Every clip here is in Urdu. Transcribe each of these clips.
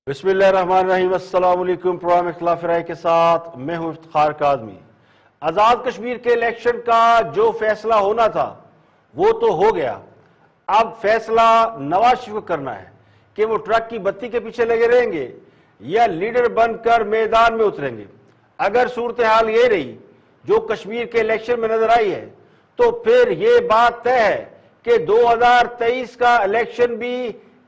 بسم اللہ الرحمن الرحیم۔ السلام علیکم۔ پروگرام اختلاف رائے کے ساتھ میں ہوں افتخار کاظمی۔ آزاد کشمیر کے الیکشن کا جو فیصلہ ہونا تھا وہ تو ہو گیا۔ اب فیصلہ نواز شریف کو کرنا ہے کہ وہ ٹرک کی بتی کے پیچھے لگے رہیں گے یا لیڈر بن کر میدان میں اتریں گے۔ اگر صورتحال یہ رہی جو کشمیر کے الیکشن میں نظر آئی ہے تو پھر یہ بات طے ہے کہ 2023 کا الیکشن بھی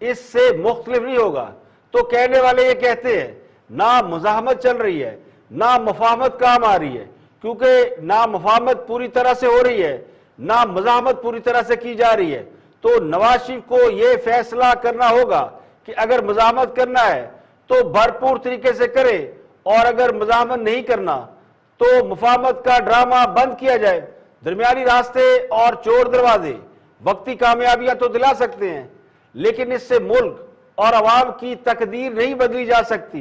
اس سے مختلف نہیں ہوگا۔ تو کہنے والے یہ کہتے ہیں نہ مزاحمت چل رہی ہے نہ مفاہمت کام آ رہی ہے، کیونکہ نہ مفاہمت پوری طرح سے ہو رہی ہے نہ مزاحمت پوری طرح سے کی جا رہی ہے۔ تو نواز شریف کو یہ فیصلہ کرنا ہوگا کہ اگر مزاحمت کرنا ہے تو بھرپور طریقے سے کرے، اور اگر مزاحمت نہیں کرنا تو مفاہمت کا ڈرامہ بند کیا جائے۔ درمیانی راستے اور چور دروازے وقتی کامیابیاں تو دلا سکتے ہیں، لیکن اس سے ملک اور عوام کی تقدیر نہیں بدلی جا سکتی۔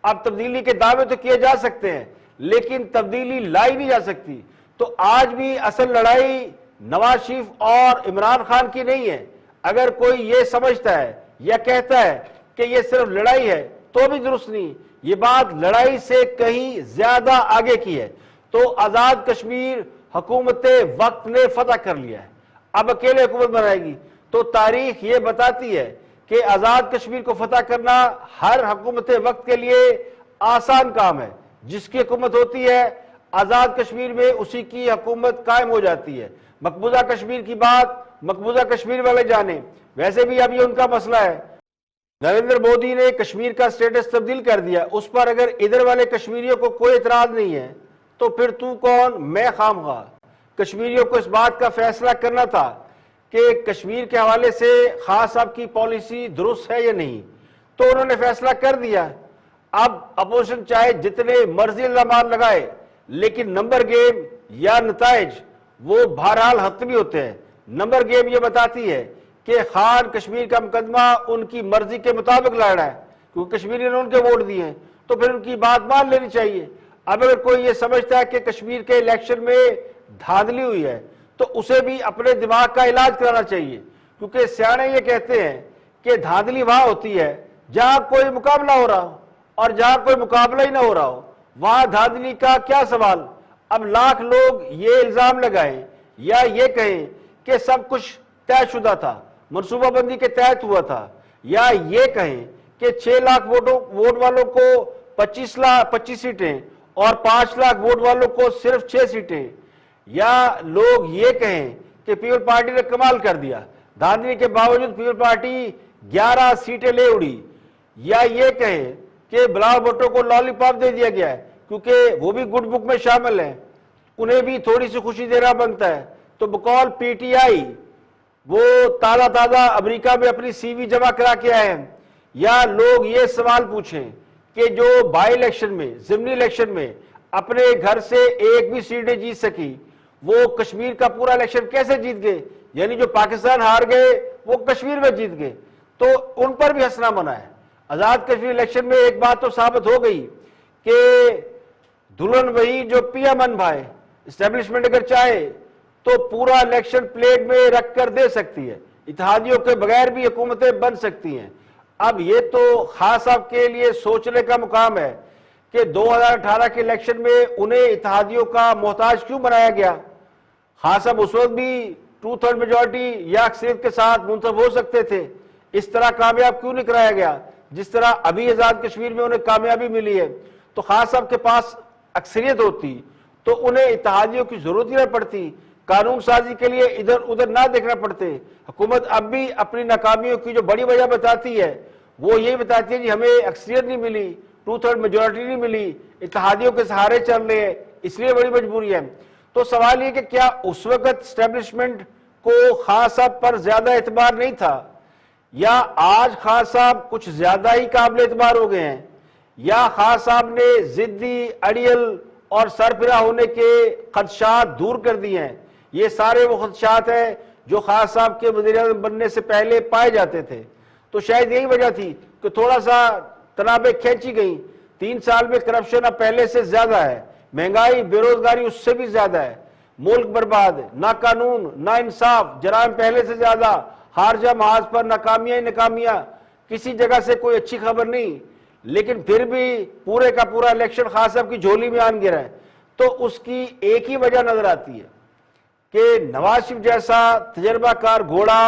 اب تبدیلی کے دعوے تو کیے جا سکتے ہیں لیکن تبدیلی لائی نہیں جا سکتی۔ تو آج بھی اصل لڑائی نواز شریف اور عمران خان کی نہیں ہے۔ اگر کوئی یہ سمجھتا ہے یا کہتا ہے کہ یہ صرف لڑائی ہے تو بھی درست نہیں، یہ بات لڑائی سے کہیں زیادہ آگے کی ہے۔ تو آزاد کشمیر حکومت وقت نے فتح کر لیا ہے، اب اکیلے حکومت بنائے گی۔ تو تاریخ یہ بتاتی ہے کہ آزاد کشمیر کو فتح کرنا ہر حکومت وقت کے لیے آسان کام ہے۔ جس کی حکومت ہوتی ہے آزاد کشمیر میں اسی کی حکومت قائم ہو جاتی ہے۔ مقبوضہ کشمیر کی بات مقبوضہ کشمیر والے جانے، ویسے بھی اب یہ ان کا مسئلہ ہے۔ نریندر مودی نے کشمیر کا سٹیٹس تبدیل کر دیا، اس پر اگر ادھر والے کشمیریوں کو کوئی اعتراض نہیں ہے تو پھر تو کون میں خواہ۔ کشمیریوں کو اس بات کا فیصلہ کرنا تھا کہ کشمیر کے حوالے سے خان صاحب کی پالیسی درست ہے یا نہیں، تو انہوں نے فیصلہ کر دیا۔ اب اپوزیشن چاہے جتنے مرضی الزامات لگائے لیکن نمبر گیم یا نتائج وہ بہرحال حتمی ہوتے ہیں۔ نمبر گیم یہ بتاتی ہے کہ خان کشمیر کا مقدمہ ان کی مرضی کے مطابق لڑ رہا ہے، کیونکہ کشمیری نے ان کے ووٹ دیے ہیں تو پھر ان کی بات مان لینی چاہیے۔ اب اگر کوئی یہ سمجھتا ہے کہ کشمیر کے الیکشن میں دھاندلی ہوئی ہے تو اسے بھی اپنے دماغ کا علاج کرانا چاہیے، کیونکہ سیانے یہ کہتے ہیں کہ دھاندلی وہاں ہوتی ہے جہاں کوئی مقابلہ ہو رہا ہو، اور جہاں کوئی مقابلہ ہی نہ ہو رہا ہو وہاں دھاندلی کا کیا سوال۔ اب لاکھ لوگ یہ الزام لگائیں یا یہ کہیں کہ سب کچھ طے شدہ تھا، منصوبہ بندی کے تحت ہوا تھا، یا یہ کہیں کہ 6 لاکھ ووٹ والوں کو 25 سیٹیں اور 5 لاکھ ووٹ والوں کو صرف 6 سیٹیں، یا لوگ یہ کہیں کہ پیپل پارٹی نے کمال کر دیا، دھاندلی کے باوجود پیپل پارٹی 11 سیٹیں لے اڑی، یا یہ کہیں کہ بلاول بھٹو کو لالی پاپ دے دیا گیا ہے کیونکہ وہ بھی گڈ بک میں شامل ہیں، انہیں بھی تھوڑی سی خوشی دینا بنتا ہے۔ تو بقول پی ٹی آئی وہ تازہ امریکہ میں اپنی سی وی جمع کرا کے آئے ہیں۔ یا لوگ یہ سوال پوچھیں کہ جو بائی الیکشن میں ضمنی الیکشن میں اپنے گھر سے ایک بھی سیٹیں جیت سکی وہ کشمیر کا پورا الیکشن کیسے جیت گئے؟ یعنی جو پاکستان ہار گئے وہ کشمیر میں جیت گئے، تو ان پر بھی ہنسنا منع ہے۔ آزاد کشمیر الیکشن میں ایک بات تو ثابت ہو گئی کہ دلہن وہی جو پی امن بھائی، اسٹیبلشمنٹ اگر چاہے تو پورا الیکشن پلیٹ میں رکھ کر دے سکتی ہے، اتحادیوں کے بغیر بھی حکومتیں بن سکتی ہیں۔ اب یہ تو خان صاحب کے لیے سوچنے کا مقام ہے کہ 2018 کے الیکشن میں انہیں اتحادیوں کا محتاج کیوں بنایا گیا؟ خان صاحب اس وقت بھی 2/3 میجورٹی یا اکثریت کے ساتھ منتخب ہو سکتے تھے، اس طرح کامیاب کیوں نہیں کرایا گیا جس طرح ابھی آزاد کشمیر میں انہیں کامیابی ملی ہے؟ تو خان صاحب کے پاس اکثریت ہوتی تو انہیں اتحادیوں کی ضرورت ہی نہ پڑتی، قانون سازی کے لیے ادھر ادھر نہ دیکھنا پڑتے۔ حکومت اب بھی اپنی ناکامیوں کی جو بڑی وجہ بتاتی ہے وہ یہی بتاتی ہے کہ ہمیں اکثریت نہیں ملی، 2/3 میجورٹی نہیں ملی، اتحادیوں کے سہارے چل رہے ہیں، اس لیے بڑی مجبوری ہے۔ تو سوال یہ کہ کیا اس وقت اسٹیبلشمنٹ کو خان صاحب پر زیادہ اعتبار نہیں تھا، یا آج خان صاحب کچھ زیادہ ہی قابل اعتبار ہو گئے ہیں، یا خان صاحب نے ضدی اڑیل اور سرفراہ ہونے کے خدشات دور کر دیے ہیں؟ یہ سارے وہ خدشات ہیں جو خان صاحب کے وزیر اعظم بننے سے پہلے پائے جاتے تھے۔ تو شاید یہی وجہ تھی کہ تھوڑا سا تنابیں کھینچی گئیں۔ 3 سال میں کرپشن اب پہلے سے زیادہ ہے، مہنگائی بے روزگاری اس سے بھی زیادہ ہے، ملک برباد، نہ قانون نہ انصاف، جرائم پہلے سے زیادہ، خارجہ محاذ پر ناکامیاں ہی ناکامیاں، کسی جگہ سے کوئی اچھی خبر نہیں۔ لیکن پھر بھی پورے کا پورا الیکشن خان صاحب کی جھولی میں آن گرا ہے. تو اس کی ایک ہی وجہ نظر آتی ہے کہ نواز شریف جیسا تجربہ کار گھوڑا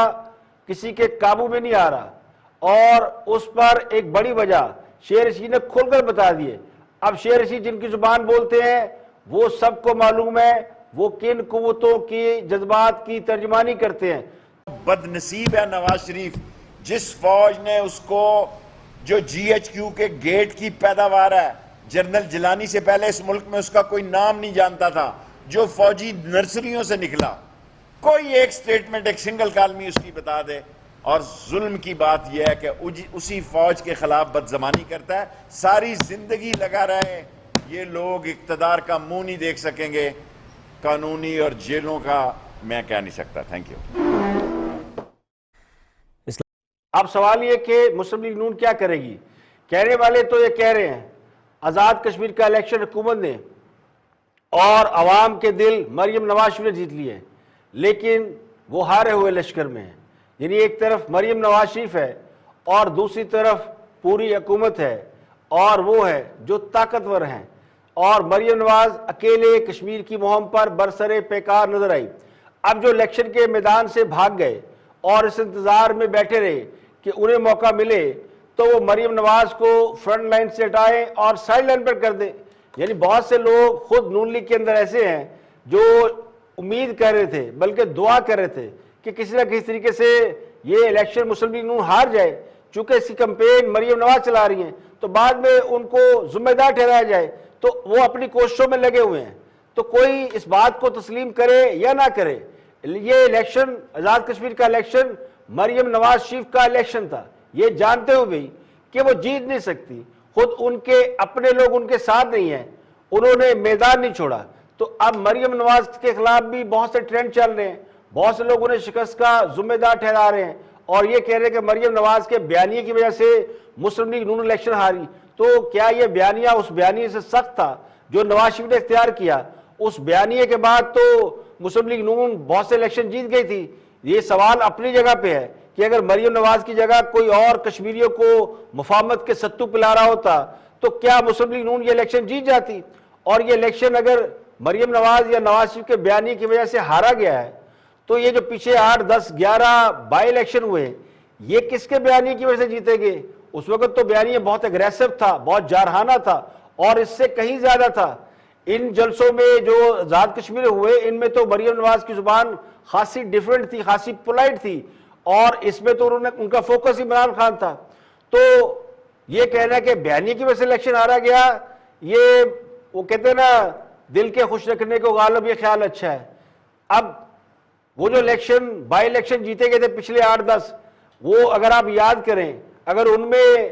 کسی کے قابو میں نہیں آ رہا, اور اس پر ایک بڑی وجہ شیر رشید نے کھل کر بتا دی ہے. اب شیر رشید جن کی زبان بولتے ہیں وہ سب کو معلوم ہے وہ کن قوتوں کی جذبات کی ترجمانی کرتے ہیں. بد نصیب ہے نواز شریف, جس فوج نے اس کو جو جی ایچ کیو کے گیٹ کی پیداوار ہے, جنرل جیلانی سے پہلے اس ملک میں اس کا کوئی نام نہیں جانتا تھا, جو فوجی نرسریوں سے نکلا, کوئی ایک سٹیٹمنٹ ایک سنگل کالمی اس کی بتا دے. اور ظلم کی بات یہ ہے کہ اسی فوج کے خلاف بدزمانی کرتا ہے, ساری زندگی لگا رہے. یہ لوگ اقتدار کا منہ نہیں دیکھ سکیں گے, قانونی اور جیلوں کا میں کہہ نہیں سکتا. Thank you. اب سوال یہ کہ مسلم لیگ نون کیا کرے گی. کہنے والے تو یہ کہہ رہے ہیں آزاد کشمیر کا الیکشن حکومت نے اور عوام کے دل مریم نواز شریف نے جیت لیے, لیکن وہ ہارے ہوئے لشکر میں ہیں. یعنی ایک طرف مریم نواز شریف ہے اور دوسری طرف پوری حکومت ہے, اور وہ ہے جو طاقتور ہیں, اور مریم نواز اکیلے کشمیر کی مہم پر برسر پیکار نظر آئی. اب جو الیکشن کے میدان سے بھاگ گئے اور اس انتظار میں بیٹھے رہے کہ انہیں موقع ملے تو وہ مریم نواز کو فرنٹ لائن سے ہٹائیں اور سائیڈ لائن پر کر دیں. یعنی بہت سے لوگ خود نون لیگ کے اندر ایسے ہیں جو امید کر رہے تھے, بلکہ دعا کر رہے تھے کہ کسی نہ کسی طریقے سے یہ الیکشن مسلم لیگ نون ہار جائے, چونکہ اس کی کمپین مریم نواز چلا رہی ہیں تو بعد میں ان کو ذمہ دار ٹھہرایا جائے. تو وہ اپنی کوششوں میں لگے ہوئے ہیں. تو کوئی اس بات کو تسلیم کرے یا نہ کرے, یہ الیکشن آزاد کشمیر کا الیکشن مریم نواز شریف کا الیکشن تھا, یہ جانتے ہوئے بھی کہ وہ جیت نہیں سکتی. خود ان کے اپنے لوگ ان کے ساتھ نہیں ہیں, انہوں نے میدان نہیں چھوڑا. تو اب مریم نواز کے خلاف بھی بہت سے ٹرینڈ چل رہے ہیں, بہت سے لوگ انہیں شکست کا ذمہ دار ٹھہرا رہے ہیں, اور یہ کہہ رہے ہیں کہ مریم نواز کے بیانیے کی وجہ سے مسلم لیگ نون الیکشن ہاری. تو کیا یہ بیانیہ اس بیانیے سے سخت تھا جو نواز شریف نے اختیار کیا؟ اس بیانیے کے بعد تو مسلم لیگ نون بہت سے الیکشن جیت گئی تھی. یہ سوال اپنی جگہ پہ ہے کہ اگر مریم نواز کی جگہ کوئی اور کشمیریوں کو مفاہمت کے ستو پلا رہا ہوتا تو کیا مسلم لیگ نون یہ الیکشن جیت جاتی؟ اور یہ الیکشن اگر مریم نواز یا نواز شریف کے بیانیے کی وجہ سے ہارا گیا ہے تو یہ جو پیچھے 8, 10, 11 بائی الیکشن ہوئے یہ کس کے بیانیے کی وجہ سے جیتے گئے؟ اس وقت تو بیانیہ بہت اگریسو تھا, بہت جارحانہ تھا, اور اس سے کہیں زیادہ تھا. ان جلسوں میں جو آزاد کشمیر ہوئے ان میں تو مریم نواز کی زبان خاصی ڈیفرنٹ تھی, خاصی پولائٹ تھی, اور اس میں تو ان کا فوکس عمران خان تھا. تو یہ کہنا کہ بیانیے کی وجہ سے الیکشن ہارا گیا, یہ وہ کہتے ہیں نا دل کے خوش رکھنے کو غالب یہ خیال اچھا ہے. اب وہ جو الیکشن بائی الیکشن جیتے گئے تھے پچھلے 8, 10, وہ اگر آپ یاد کریں, اگر ان میں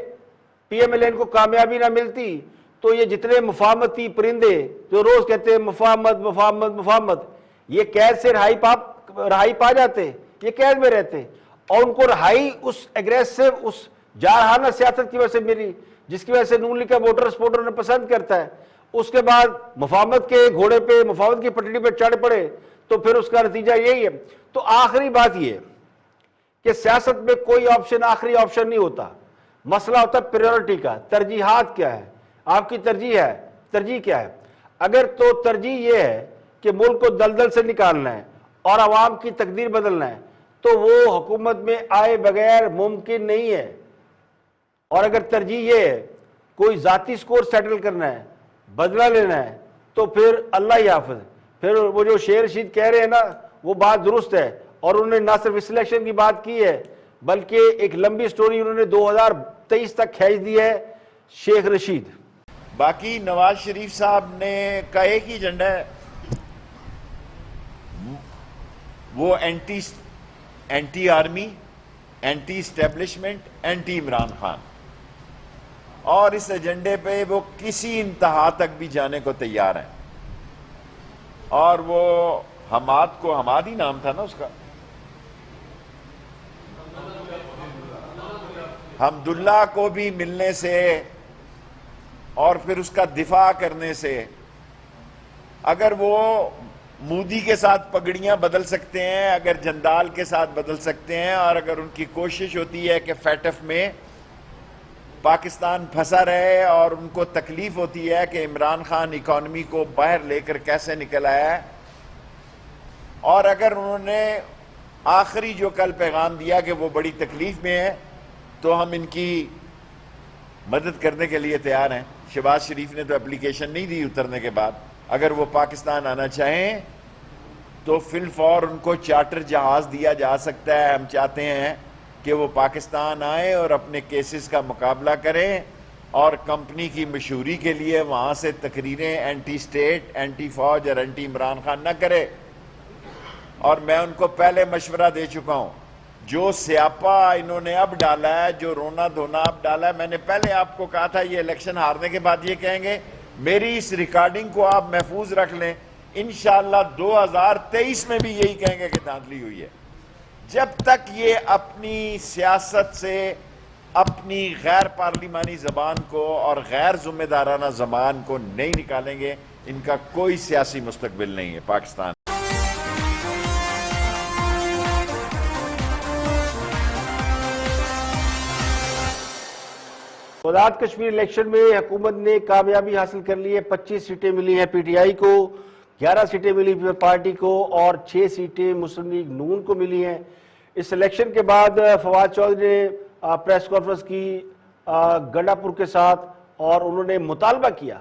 پی ایم ایل این کو کامیابی نہ ملتی تو یہ جتنے مفاہمتی پرندے جو روز کہتے ہیں مفاہمت مفاہمت مفاہمت, یہ قید سے رہائی پا جاتے, یہ قید میں رہتے, اور ان کو رہائی اس ایگریسو اس جارحانہ سیاست کی وجہ سے ملی جس کی وجہ سے نون لیگ کا ووٹر سپورٹر نے پسند کرتا ہے. اس کے بعد مفاہمت کے گھوڑے پہ, مفاہمت کی پٹڑی پہ چڑھ پڑے تو پھر اس کا نتیجہ یہی ہے. تو آخری بات یہ کہ سیاست میں کوئی آپشن آخری آپشن نہیں ہوتا, مسئلہ ہوتا ہے پریورٹی کا, ترجیحات کیا ہے, آپ کی ترجیح کیا ہے. اگر تو ترجیح یہ ہے کہ ملک کو دلدل سے نکالنا ہے اور عوام کی تقدیر بدلنا ہے تو وہ حکومت میں آئے بغیر ممکن نہیں ہے. اور اگر ترجیح یہ ہے کوئی ذاتی سکور سیٹل کرنا ہے, بدلہ لینا ہے, تو پھر اللہ ہی حافظ. پھر وہ جو شیر رشید کہہ رہے ہیں نا وہ بات درست ہے, اور انہوں نے نہ صرف اس الیکشن کی بات کی ہے بلکہ ایک لمبی سٹوری انہوں نے 2023 تک کھینچ دی ہے شیخ رشید. باقی نواز شریف صاحب نے کا ایک ہی ایجنڈا ہے, وہ anti army, anti establishment, anti Imran Khan, اور اس ایجنڈے پہ وہ کسی انتہا تک بھی جانے کو تیار ہیں. اور وہ حماد کو, حماد ہی نام تھا نا اس کا, حمداللہ کو بھی ملنے سے اور پھر اس کا دفاع کرنے سے, اگر وہ مودی کے ساتھ پگڑیاں بدل سکتے ہیں, اگر جندال کے ساتھ بدل سکتے ہیں, اور اگر ان کی کوشش ہوتی ہے کہ فیٹف میں پاکستان پھنسا رہے اور ان کو تکلیف ہوتی ہے کہ عمران خان اکانومی کو باہر لے کر کیسے نکل آیا ہے. اور اگر انہوں نے آخری جو کل پیغام دیا کہ وہ بڑی تکلیف میں ہے تو ہم ان کی مدد کرنے کے لیے تیار ہیں. شہباز شریف نے تو اپلیکیشن نہیں دی اترنے کے بعد. اگر وہ پاکستان آنا چاہیں تو فی الفور ان کو چارٹر جہاز دیا جا سکتا ہے. ہم چاہتے ہیں کہ وہ پاکستان آئیں اور اپنے کیسز کا مقابلہ کریں اور کمپنی کی مشہوری کے لیے وہاں سے تقریریں اینٹی سٹیٹ, اینٹی فوج اور اینٹی عمران خان نہ کرے. اور میں ان کو پہلے مشورہ دے چکا ہوں, جو سیاپا انہوں نے اب ڈالا ہے, جو رونا دھونا اب ڈالا ہے, میں نے پہلے آپ کو کہا تھا یہ الیکشن ہارنے کے بعد یہ کہیں گے. میری اس ریکارڈنگ کو آپ محفوظ رکھ لیں, انشاءاللہ 2023 میں بھی یہی کہیں گے کہ دھاندلی ہوئی ہے. جب تک یہ اپنی سیاست سے اپنی غیر پارلیمانی زبان کو اور غیر ذمہ دارانہ زبان کو نہیں نکالیں گے, ان کا کوئی سیاسی مستقبل نہیں ہے پاکستان. آزاد کشمیر الیکشن میں حکومت نے کامیابی حاصل کر لی ہے. 25 سیٹیں ملی ہیں پی ٹی آئی کو, 11 سیٹیں ملی پیپلز پارٹی کو اور 6 سیٹیں مسلم لیگ نون کو ملی ہیں. اس الیکشن کے بعد فواد چودھری نے پریس کانفرنس کی گنڈا پور کے ساتھ, اور انہوں نے مطالبہ کیا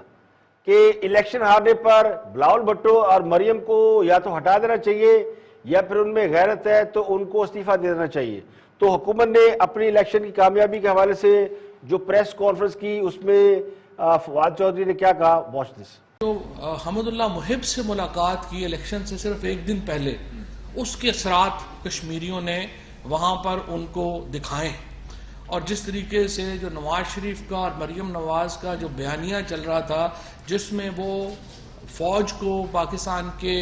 کہ الیکشن ہارنے پر بلاول بھٹو اور مریم کو یا تو ہٹا دینا چاہیے یا پھر ان میں غیرت ہے تو ان کو استعفیٰ دے دینا چاہیے. تو حکومت نے اپنی الیکشن کی کامیابی کے حوالے سے جو پریس کانفرنس کی اس میں فواد چودھری نے کیا کہا, واچ دس. جو حمد اللہ محب سے ملاقات کی الیکشن سے صرف ایک دن پہلے, اس کے اثرات کشمیریوں نے وہاں پر ان کو دکھائے, اور جس طریقے سے جو نواز شریف کا اور مریم نواز کا جو بیانیہ چل رہا تھا جس میں وہ فوج کو, پاکستان کے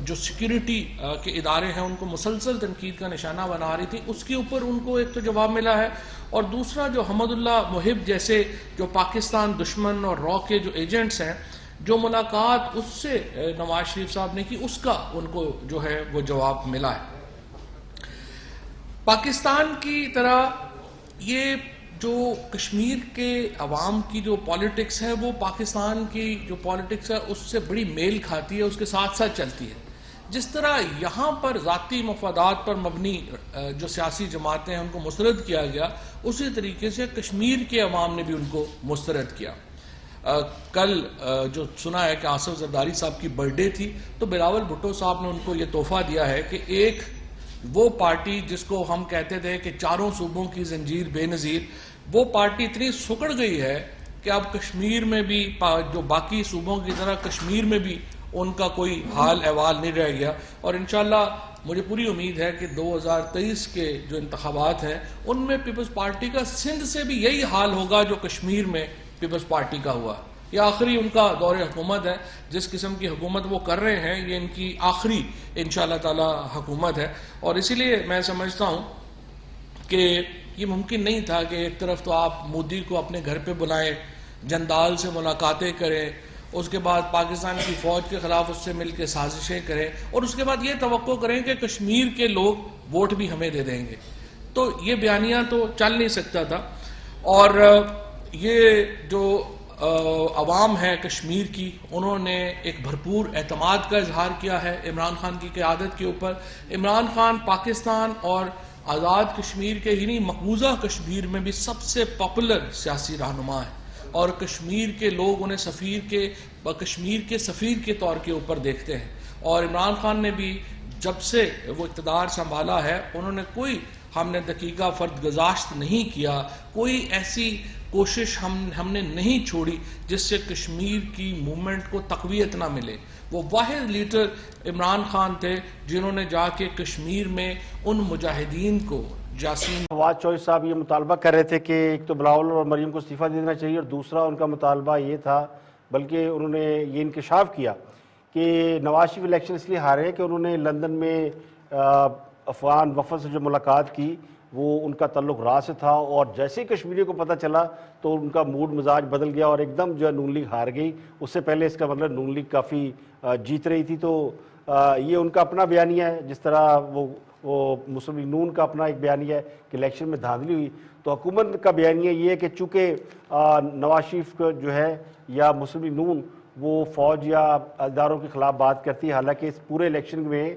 جو سیکیورٹی کے ادارے ہیں ان کو مسلسل تنقید کا نشانہ بنا رہی تھی, اس کے اوپر ان کو ایک تو جواب ملا ہے. اور دوسرا جو حمد اللہ محب جیسے جو پاکستان دشمن اور را کے جو ایجنٹس ہیں, جو ملاقات اس سے نواز شریف صاحب نے کی, اس کا ان کو جو ہے وہ جواب ملا ہے. پاکستان کی طرح یہ جو کشمیر کے عوام کی جو پالیٹکس ہے وہ پاکستان کی جو پالیٹکس ہے اس سے بڑی میل کھاتی ہے, اس کے ساتھ ساتھ چلتی ہے. جس طرح یہاں پر ذاتی مفادات پر مبنی جو سیاسی جماعتیں ہیں ان کو مسترد کیا گیا, اسی طریقے سے کشمیر کے عوام نے بھی ان کو مسترد کیا. کل جو سنا ہے کہ آصف زرداری صاحب کی برتھ ڈے تھی, تو بلاول بھٹو صاحب نے ان کو یہ تحفہ دیا ہے کہ ایک وہ پارٹی جس کو ہم کہتے تھے کہ چاروں صوبوں کی زنجیر بے نظیر, وہ پارٹی اتنی سکڑ گئی ہے کہ اب کشمیر میں بھی جو باقی صوبوں کی طرح کشمیر میں بھی ان کا کوئی حال احوال نہیں رہ گیا. اور انشاءاللہ مجھے پوری امید ہے کہ 2023 کے جو انتخابات ہیں ان میں پیپلز پارٹی کا سندھ سے بھی یہی حال ہوگا جو کشمیر میں پیپلز پارٹی کا ہوا. یہ آخری ان کا دور حکومت ہے, جس قسم کی حکومت وہ کر رہے ہیں یہ ان کی آخری انشاءاللہ تعالی حکومت ہے. اور اسی لیے میں سمجھتا ہوں کہ یہ ممکن نہیں تھا کہ ایک طرف تو آپ مودی کو اپنے گھر پہ بلائیں, جندال سے ملاقاتیں کریں, اس کے بعد پاکستان کی فوج کے خلاف اس سے مل کے سازشیں کریں, اور اس کے بعد یہ توقع کریں کہ کشمیر کے لوگ ووٹ بھی ہمیں دے دیں گے. تو یہ بیانیہ تو چل نہیں سکتا تھا. اور یہ جو عوام ہے کشمیر کی, انہوں نے ایک بھرپور اعتماد کا اظہار کیا ہے عمران خان کی قیادت کے اوپر. عمران خان پاکستان اور آزاد کشمیر کے ہی نہیں, مقبوضہ کشمیر میں بھی سب سے پاپولر سیاسی رہنما ہے, اور کشمیر کے لوگ انہیں کشمیر کے سفیر کے طور کے اوپر دیکھتے ہیں. اور عمران خان نے بھی جب سے وہ اقتدار سنبھالا ہے انہوں نے کوئی ہم نے دقیقہ فرد گزاشت نہیں کیا, کوئی ایسی کوشش ہم نے نہیں چھوڑی جس سے کشمیر کی موومنٹ کو تقویت نہ ملے. وہ واحد لیڈر عمران خان تھے جنہوں نے جا کے کشمیر میں ان مجاہدین کو جاسین. فواد چودھری صاحب یہ مطالبہ کر رہے تھے کہ ایک تو بلاول اور مریم کو استعفیٰ دے دینا چاہیے, اور دوسرا ان کا مطالبہ یہ تھا, بلکہ انہوں نے یہ انکشاف کیا کہ نواز شریف الیکشن اس لیے ہارے کہ انہوں نے لندن میں افغان وفد سے جو ملاقات کی وہ ان کا تعلق راہ سے تھا, اور جیسے ہی کشمیریوں کو پتہ چلا تو ان کا موڈ مزاج بدل گیا اور ایک دم جو ہے نون لیگ ہار گئی. اس سے پہلے اس کا مطلب نون لیگ کافی جیت رہی تھی. تو یہ ان کا اپنا بیانیہ ہے, جس طرح وہ وہ مسلم لیگ نون کا اپنا ایک بیانیہ ہے کہ الیکشن میں دھاندلی ہوئی، تو حکومت کا بیانیہ یہ ہے کہ چونکہ نواز شریف جو ہے یا مسلم لیگ نون وہ فوج یا اداروں کے خلاف بات کرتی ہے، حالانکہ اس پورے الیکشن میں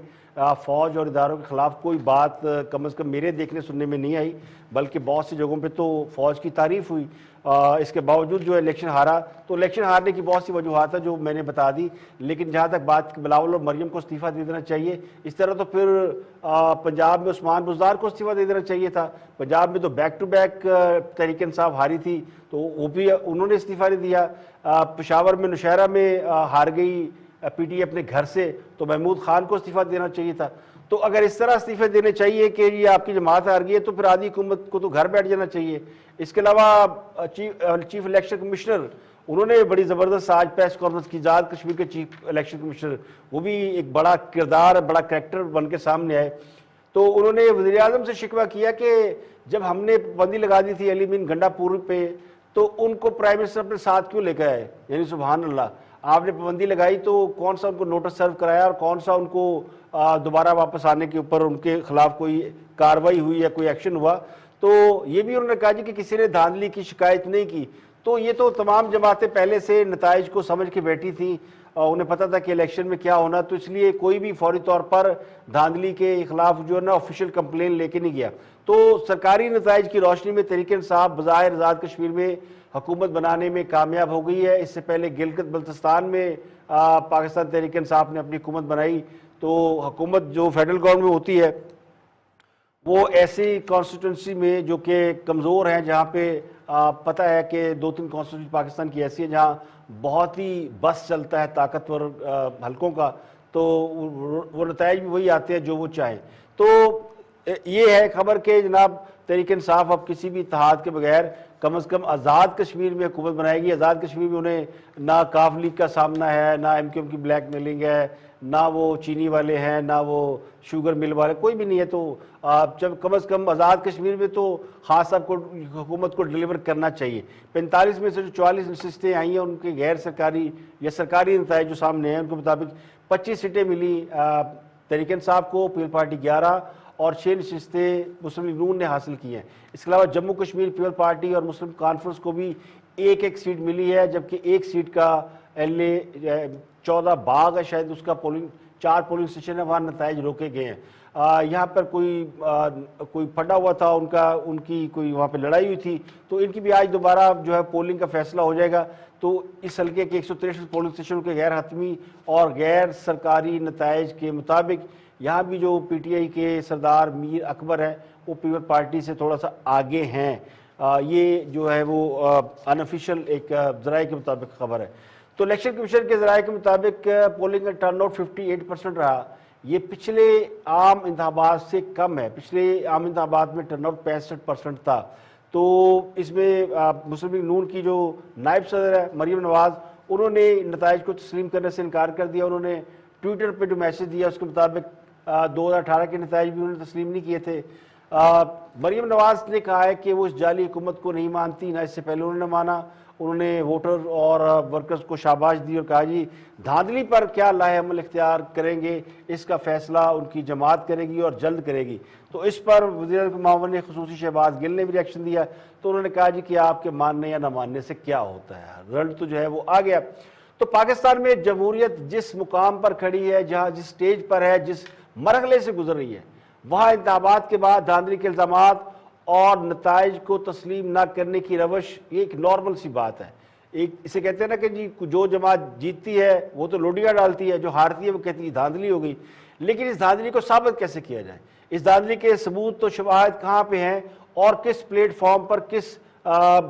فوج اور اداروں کے خلاف کوئی بات کم از کم میرے دیکھنے سننے میں نہیں آئی، بلکہ بہت سی جگہوں پہ تو فوج کی تعریف ہوئی۔ اس کے باوجود جو الیکشن ہارا، تو الیکشن ہارنے کی بہت سی وجوہات ہیں جو میں نے بتا دی، لیکن جہاں تک بات بلاول اور مریم کو استعفیٰ دے دینا چاہیے، اس طرح تو پھر پنجاب میں عثمان بزدار کو استعفیٰ دے دینا چاہیے تھا۔ پنجاب میں تو back to back Tehreek Insaf ہاری تھی، تو وہ بھی انہوں نے استعفیٰ نہیں دیا۔ پشاور میں نوشہرہ میں ہار گئی پی ٹی اے اپنے گھر سے، تو محمود خان کو استعفیٰ دینا چاہیے تھا۔ تو اگر اس طرح استعفے دینے چاہیے کہ یہ آپ کی جماعت ہار گئی ہے، تو پھر آدھی حکومت کو تو گھر بیٹھ جانا چاہیے۔ اس کے علاوہ چیف الیکشن کمشنر انہوں نے بڑی زبردست آج پریس کانفرنس کی، آزاد کشمیر کے چیف الیکشن کمشنر، وہ بھی ایک بڑا کردار بڑا کریکٹر بن کے سامنے آئے۔ تو انہوں نے وزیر اعظم سے شکوہ کیا کہ جب ہم نے پابندی لگا دی تھی علی مین گنڈا پور پہ، تو ان کو پرائم منسٹر اپنے ساتھ کیوں لے کے آئے؟ یعنی سبحان اللہ، آپ نے پابندی لگائی تو کون سا ان کو نوٹس سرو کرایا اور کون سا ان کو دوبارہ واپس آنے کے اوپر ان کے خلاف کوئی کارروائی ہوئی یا کوئی ایکشن ہوا؟ تو یہ بھی انہوں نے کہا جی کہ کسی نے دھاندلی کی شکایت نہیں کی۔ تو یہ تو تمام جماعتیں پہلے سے نتائج کو سمجھ کے بیٹھی تھیں، انہیں پتہ تھا کہ الیکشن میں کیا ہونا، تو اس لیے کوئی بھی فوری طور پر دھاندلی کے خلاف جو ہے نا آفیشیل کمپلین لے کے نہیں گیا۔ تو سرکاری نتائج کی روشنی میں تحریک انصاف بظاہر آزاد کشمیر میں حکومت بنانے میں کامیاب ہو گئی ہے۔ اس سے پہلے گلگت بلتستان میں پاکستان تحریک انصاف نے اپنی حکومت بنائی، تو حکومت جو فیڈرل گورنمنٹ میں ہوتی ہے وہ ایسی کانسٹیٹوئنسی میں جو کہ کمزور ہیں، جہاں پہ پتہ ہے کہ 2-3 کانسٹیٹوئنسی پاکستان کی ایسی ہیں جہاں بہت ہی بس چلتا ہے طاقتور حلقوں کا، تو وہ نتائج بھی وہی آتے ہیں جو وہ چاہیں۔ تو یہ ہے خبر کہ جناب تحریک انصاف اب کسی بھی اتحاد کے بغیر کم از کم آزاد کشمیر میں حکومت بنائے گی۔ آزاد کشمیر میں انہیں نہ کاف لیگ کا سامنا ہے، نہ ایم کیو ایم کی بلیک میلنگ ہے، نہ وہ چینی والے ہیں، نہ وہ شوگر مل والے، کوئی بھی نہیں ہے۔ تو جب کم از کم آزاد کشمیر میں تو خاص صاحب کو حکومت کو ڈیلیور کرنا چاہیے۔ 45 میں سے جو 44 نشستیں آئی ہیں ان کے غیر سرکاری یا سرکاری نتائج جو سامنے ہیں ان کے مطابق 25 سیٹیں ملی تحریک انصاف کو، پیپل پارٹی 11 اور 6 نشستیں مسلم لیگ نون نے حاصل کی ہیں۔ اس کے علاوہ جموں کشمیر پیپل پارٹی اور مسلم کانفرنس کو بھی ایک سیٹ ملی ہے، جبکہ ایک سیٹ کا ایل اے 14 باغ ہے شاید اس کا 4 پولنگ اسٹیشن ہے، وہاں نتائج روکے گئے ہیں۔ یہاں پر کوئی پھٹا ہوا تھا ان کی کوئی وہاں پہ لڑائی ہوئی تھی، تو ان کی بھی آج دوبارہ جو ہے پولنگ کا فیصلہ ہو جائے گا۔ تو اس حلقے کے 163 پولنگ اسٹیشن کے غیر حتمی اور غیر سرکاری نتائج کے مطابق یہاں بھی جو پی ٹی آئی کے سردار میر اکبر ہیں وہ پیپل پارٹی سے تھوڑا سا آگے ہیں۔ یہ جو ہے وہ انافیشل ایک ذرائع کے مطابق خبر ہے۔ تو الیکشن کمیشن کے ذرائع کے مطابق پولنگ کا ٹرن آؤٹ 58% رہا، یہ پچھلے عام انتخابات سے کم ہے۔ پچھلے عام انتخابات میں ٹرن آؤٹ 65% تھا۔ تو اس میں مسلم لیگ نون کی جو نائب صدر ہے مریم نواز، انہوں نے نتائج کو تسلیم کرنے سے انکار کر دیا۔ انہوں نے ٹویٹر پہ جو میسج دیا اس کے مطابق 2018 کے نتائج بھی انہوں نے تسلیم نہیں کیے تھے۔ مریم نواز نے کہا ہے کہ وہ اس جعلی حکومت کو نہیں مانتی، نہ اس سے پہلے انہوں نے مانا۔ انہوں نے ووٹر اور ورکرز کو شاباش دی اور کہا جی دھاندلی پر کیا لاہ عمل اختیار کریں گے اس کا فیصلہ ان کی جماعت کرے گی اور جلد کرے گی۔ تو اس پر وزیر اعظم معاون نے خصوصی شہباز گل نے بھی ریئیکشن دیا، تو انہوں نے کہا جی کہ آپ کے ماننے یا نہ ماننے سے کیا ہوتا ہے، رزلٹ تو جو ہے وہ آ گیا۔ تو پاکستان میں جمہوریت جس مقام پر کھڑی ہے، جہاں جس سٹیج پر ہے، جس مرحلے سے گزر رہی ہے، وہاں انتخابات کے بعد دھاندلی کے الزامات اور نتائج کو تسلیم نہ کرنے کی روش یہ ایک نارمل سی بات ہے۔ اسے کہتے ہیں نا کہ جی جو جماعت جیتتی ہے وہ تو لوڈیاں ڈالتی ہے، جو ہارتی ہے وہ کہتی ہے دھاندلی ہو گئی۔ لیکن اس دھاندلی کو ثابت کیسے کیا جائے؟ اس دھاندلی کے ثبوت تو شواہد کہاں پہ ہیں اور کس پلیٹ فارم پر، کس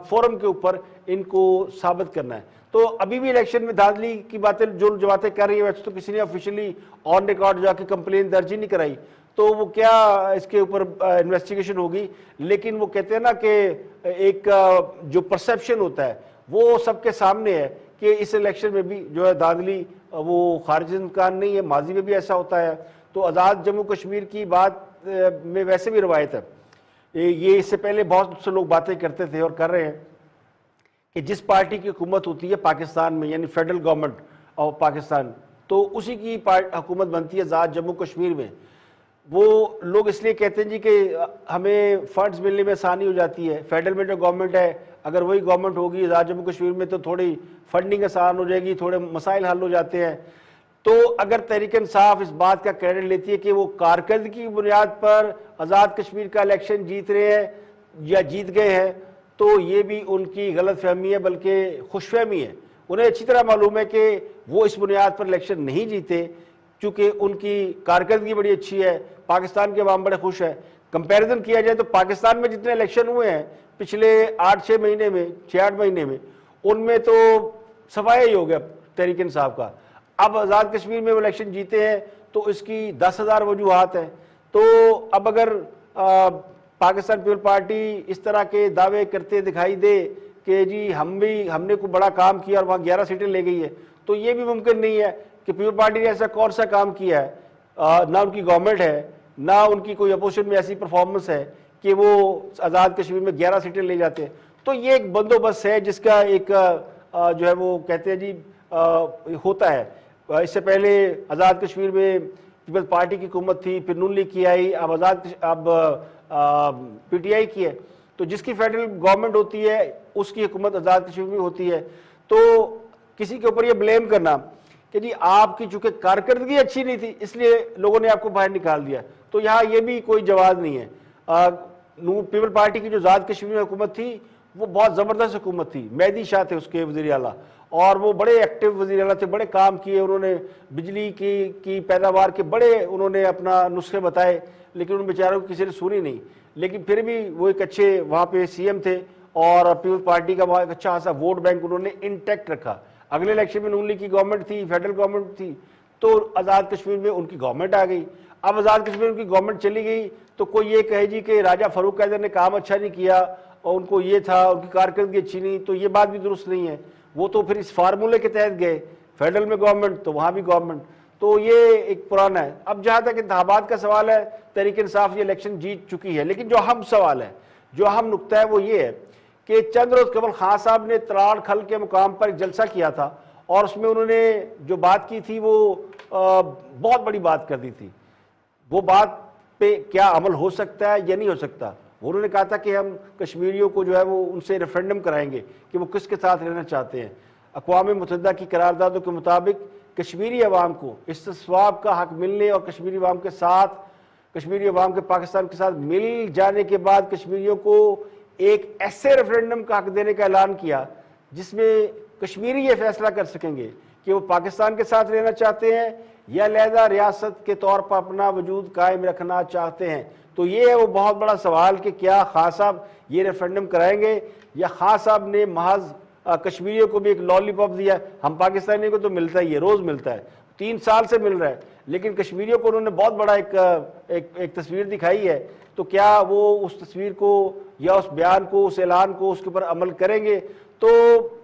فورم کے اوپر ان کو ثابت کرنا ہے؟ تو ابھی بھی الیکشن میں دھاندلی کی باتیں جو جماعتیں کر رہی ہیں، ویسے تو کسی نے آفیشلی آن ریکارڈ جا کے کمپلین درج ہی نہیں کرائی، تو وہ کیا اس کے اوپر انویسٹیگیشن ہوگی۔ لیکن وہ کہتے ہیں نا کہ ایک جو پرسیپشن ہوتا ہے وہ سب کے سامنے ہے کہ اس الیکشن میں بھی جو ہے دھاندلی وہ خارج امکان نہیں ہے، ماضی میں بھی ایسا ہوتا ہے۔ تو آزاد جموں کشمیر کی بات میں ویسے بھی روایت ہے، یہ اس سے پہلے بہت سے لوگ باتیں کرتے تھے اور کر رہے ہیں کہ جس پارٹی کی حکومت ہوتی ہے پاکستان میں، یعنی فیڈرل گورنمنٹ آف پاکستان، تو اسی کی حکومت بنتی ہے آزاد جموں کشمیر میں۔ وہ لوگ اس لیے کہتے ہیں جی کہ ہمیں فنڈز ملنے میں آسانی ہو جاتی ہے، فیڈرل میں جو گورنمنٹ ہے اگر وہی گورنمنٹ ہوگی آزاد جموں کشمیر میں تو تھوڑی فنڈنگ آسان ہو جائے گی، تھوڑے مسائل حل ہو جاتے ہیں۔ تو اگر تحریک انصاف اس بات کا کریڈٹ لیتی ہے کہ وہ کارکردگی کی بنیاد پر آزاد کشمیر کا الیکشن جیت رہے ہیں یا جیت گئے ہیں تو یہ بھی ان کی غلط فہمی ہے، بلکہ خوش فہمی ہے۔ انہیں اچھی طرح معلوم ہے کہ وہ اس بنیاد پر الیکشن نہیں جیتے چونکہ ان کی کارکردگی بڑی اچھی ہے، پاکستان کے عوام بڑے خوش ہیں۔ کمپیریزن کیا جائے تو پاکستان میں جتنے الیکشن ہوئے ہیں پچھلے 8-6 مہینے میں، 6-8 مہینے میں، ان میں تو صفایا ہی ہو گیا تحریک انصاف کا۔ اب آزاد کشمیر میں وہ الیکشن جیتے ہیں تو اس کی 10,000 وجوہات ہیں۔ تو اب اگر پاکستان پیپل پارٹی اس طرح کے دعوے کرتے دکھائی دے کہ جی ہم نے کوئی بڑا کام کیا اور وہاں 11 سیٹیں لے گئی ہے تو یہ بھی ممکن نہیں ہے کہ پیپل پارٹی نے ایسا کون سا کام کیا ہے، نہ ان کی گورنمنٹ ہے نہ ان کی کوئی اپوزیشن میں ایسی پرفارمنس ہے کہ وہ آزاد کشمیر میں 11 سیٹیں لے جاتے ہیں۔ تو یہ ایک بندوبست ہے جس کا ایک جو ہے وہ کہتے ہیں جی ہوتا ہے۔ اس سے پہلے آزاد کشمیر میں پیپل پارٹی کی حکومت تھی، پھر نون لیگ کی آئی، اب پی ٹی آئی کی ہے، تو جس کی فیڈرل گورنمنٹ ہوتی ہے اس کی حکومت آزاد کشمیر میں ہوتی ہے۔ تو کسی کے اوپر یہ بلیم کرنا کہ جی آپ کی چونکہ کارکردگی اچھی نہیں تھی اس لیے لوگوں نے آپ کو باہر نکال دیا، تو یہاں یہ بھی کوئی جواز نہیں ہے۔ پیپل پارٹی کی جو آزاد کشمیر میں حکومت تھی وہ بہت زبردست حکومت تھی، مہدی شاہ تھے اس کے وزیر اعلیٰ، اور وہ بڑے ایکٹیو وزیر اعلیٰ تھے، بڑے کام کیے انہوں نے، بجلی کی پیداوار کے بڑے انہوں نے اپنا نسخے بتائے، لیکن ان بیچاروں کو کسی نے سنی نہیں۔ لیکن پھر بھی وہ ایک اچھے وہاں پہ سی ایم تھے اور پیپل پارٹی کا وہاں ایک اچھا خاصا ووٹ بینک انہوں نے انٹیکٹ رکھا۔ اگلے الیکشن میں نون لیگ کی گورنمنٹ تھی، فیڈرل گورنمنٹ تھی، تو آزاد کشمیر میں ان کی گورنمنٹ آ گئی۔ اب آزاد کشمیر میں ان کی گورنمنٹ چلی گئی تو کوئی یہ کہے جی کہ راجہ فاروق حیدر نے کام اچھا نہیں کیا اور ان کو یہ تھا، ان کی کارکردگی اچھی نہیں، تو یہ بات بھی درست نہیں ہے۔ وہ تو پھر اس فارمولے کے تحت گئے، فیڈرل میں گورنمنٹ تو وہاں بھی گورنمنٹ، تو یہ ایک پرانا ہے۔ اب جہاں تک انتخابات کا سوال ہے، تحریک انصاف یہ الیکشن جیت چکی ہے، لیکن جو اہم سوال ہے، جو اہم نقطہ ہے وہ یہ ہے کہ چند روز قبل خان صاحب نے تراڑ کھل کے مقام پر ایک جلسہ کیا تھا اور اس میں انہوں نے جو بات کی تھی وہ بہت بڑی بات کر دی تھی۔ وہ بات پہ کیا عمل ہو سکتا ہے یا نہیں ہو سکتا، انہوں نے کہا تھا کہ ہم کشمیریوں کو جو ہے وہ ان سے ریفرینڈم کرائیں گے کہ وہ کس کے ساتھ رہنا چاہتے ہیں۔ اقوام متحدہ کی قراردادوں کے مطابق کشمیری عوام کو استصواب کا حق ملنے اور کشمیری عوام کے پاکستان کے ساتھ مل جانے کے بعد کشمیریوں کو ایک ایسے ریفرینڈم کا حق دینے کا اعلان کیا جس میں کشمیری یہ فیصلہ کر سکیں گے کہ وہ پاکستان کے ساتھ رہنا چاہتے ہیں یا علیحدہ ریاست کے طور پر اپنا وجود قائم رکھنا چاہتے ہیں۔ تو یہ ہے وہ بہت بڑا سوال کہ کیا خان صاحب یہ ریفرینڈم کرائیں گے یا خان صاحب نے محض کشمیریوں کو بھی ایک لالی پاپ دیا۔ ہم پاکستانیوں کو تو ملتا ہی ہے، روز ملتا ہے، 3 سال سے مل رہا ہے، لیکن کشمیریوں کو انہوں نے بہت بڑا ایک تصویر دکھائی ہے، تو کیا وہ اس تصویر کو یا اس بیان کو، اس اعلان کو، اس کے اوپر عمل کریں گے؟ تو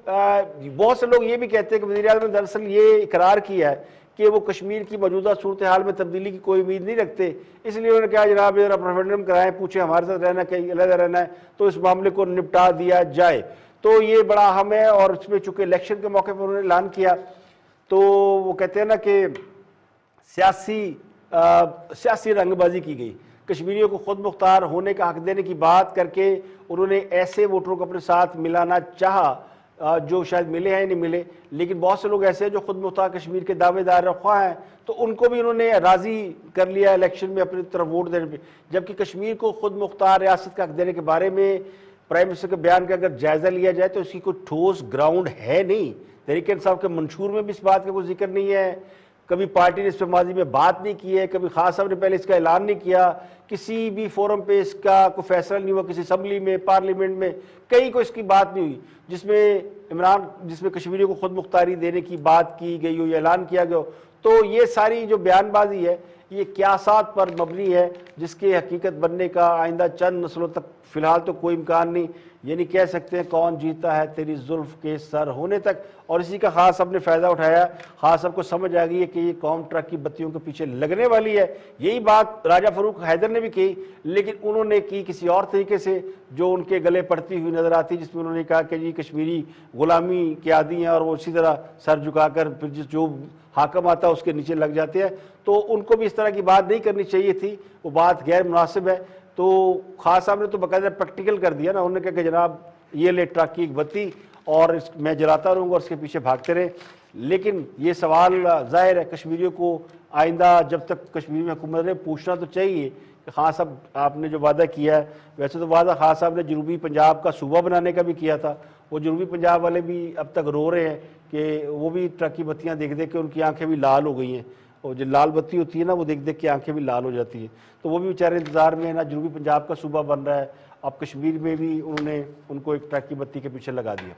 بہت سے لوگ یہ بھی کہتے ہیں کہ وزیر اعظم نے دراصل یہ اقرار کیا ہے کہ وہ کشمیر کی موجودہ صورتحال میں تبدیلی کی کوئی امید نہیں رکھتے، اس لیے انہوں نے کہا جناب ذرا ریفرینڈم کرائیں، پوچھیں ہمارے ساتھ رہنا کہ علیحدہ رہنا ہے تو اس معاملے کو نپٹا دیا جائے۔ تو یہ بڑا اہم ہے، اور اس میں چونکہ الیکشن کے موقع پر انہوں نے اعلان کیا تو وہ کہتے ہیں نا کہ سیاسی رنگ بازی کی گئی، کشمیریوں کو خود مختار ہونے کا حق دینے کی بات کر کے انہوں نے ایسے ووٹروں کو اپنے ساتھ ملانا چاہا جو شاید ملے ہیں نہیں ملے، لیکن بہت سے لوگ ایسے ہیں جو خود مختار کشمیر کے دعوے دار رخواہ ہیں، تو ان کو بھی انہوں نے راضی کر لیا الیکشن میں اپنی طرف ووٹ دینے پہ۔ جبکہ کشمیر کو خود مختار ریاست کا حق دینے کے بارے میں پرائم منسٹر کے بیان کا اگر جائزہ لیا جائے تو اس کی کوئی ٹھوس گراؤنڈ ہے نہیں، تحریک انصاف کے منشور میں بھی اس بات کا کوئی ذکر نہیں ہے، کبھی پارٹی نے اس پہ ماضی میں بات نہیں کی ہے، کبھی خان صاحب نے پہلے اس کا اعلان نہیں کیا، کسی بھی فورم پہ اس کا کوئی فیصلہ نہیں ہوا، کسی اسمبلی میں، پارلیمنٹ میں کہیں کوئی اس کی بات نہیں ہوئی جس میں کشمیریوں کو خود مختاری دینے کی بات کی گئی ہو یا اعلان کیا گیا ہو۔ تو یہ ساری جو بیان بازی ہے یہ قیاسات پر مبنی ہے جس کے حقیقت بننے کا آئندہ چند نسلوں تک فی الحال تو کوئی امکان نہیں، یہ نہیں کہہ سکتے کون جیتا ہے تیری زلف کے سر ہونے تک، اور اسی کا خاص صاحب نے فائدہ اٹھایا، خاص صاحب کو سمجھ آ گئی ہے کہ یہ قوم ٹرک کی بتیوں کے پیچھے لگنے والی ہے۔ یہی بات راجہ فاروق حیدر نے بھی کی، لیکن انہوں نے کی کسی اور طریقے سے جو ان کے گلے پڑتی ہوئی نظر آتی، جس میں انہوں نے کہا کہ جی کشمیری غلامی کے عادی ہیں اور وہ اسی طرح سر جھکا کر پھر جو حاکم آتا ہے اس کے نیچے لگ جاتے ہیں۔ تو ان کو بھی اس طرح کی بات نہیں کرنی چاہیے تھی، وہ بات غیر مناسب ہے۔ تو خان صاحب نے تو باقاعدہ پریکٹیکل کر دیا نا، انہوں نے کہا کہ جناب یہ لے ٹرک کی ایک بتی اور میں جلاتا رہوں گا اور اس کے پیچھے بھاگتے رہیں۔ لیکن یہ سوال ظاہر ہے کشمیریوں کو آئندہ جب تک کشمیر میں حکومت نے پوچھنا تو چاہیے کہ خان صاحب آپ نے جو وعدہ کیا ہے، ویسے تو وعدہ خان صاحب نے جنوبی پنجاب کا صوبہ بنانے کا بھی کیا تھا، وہ جنوبی پنجاب والے بھی اب تک رو رہے ہیں کہ وہ بھی ٹرک کی بتیاں دیکھ دیکھ کے ان کی آنکھیں بھی لال ہو گئی ہیں، اور جو لال بتی ہوتی ہے نا وہ دیکھ دیکھ کے آنکھیں بھی لال ہو جاتی ہیں، تو وہ بھی بیچارے انتظار میں ہے نا، جنوبی پنجاب کا صوبہ بن رہا ہے، اب کشمیر میں بھی انہوں نے ان کو ایک ٹرک کی بتی کے پیچھے لگا دیا۔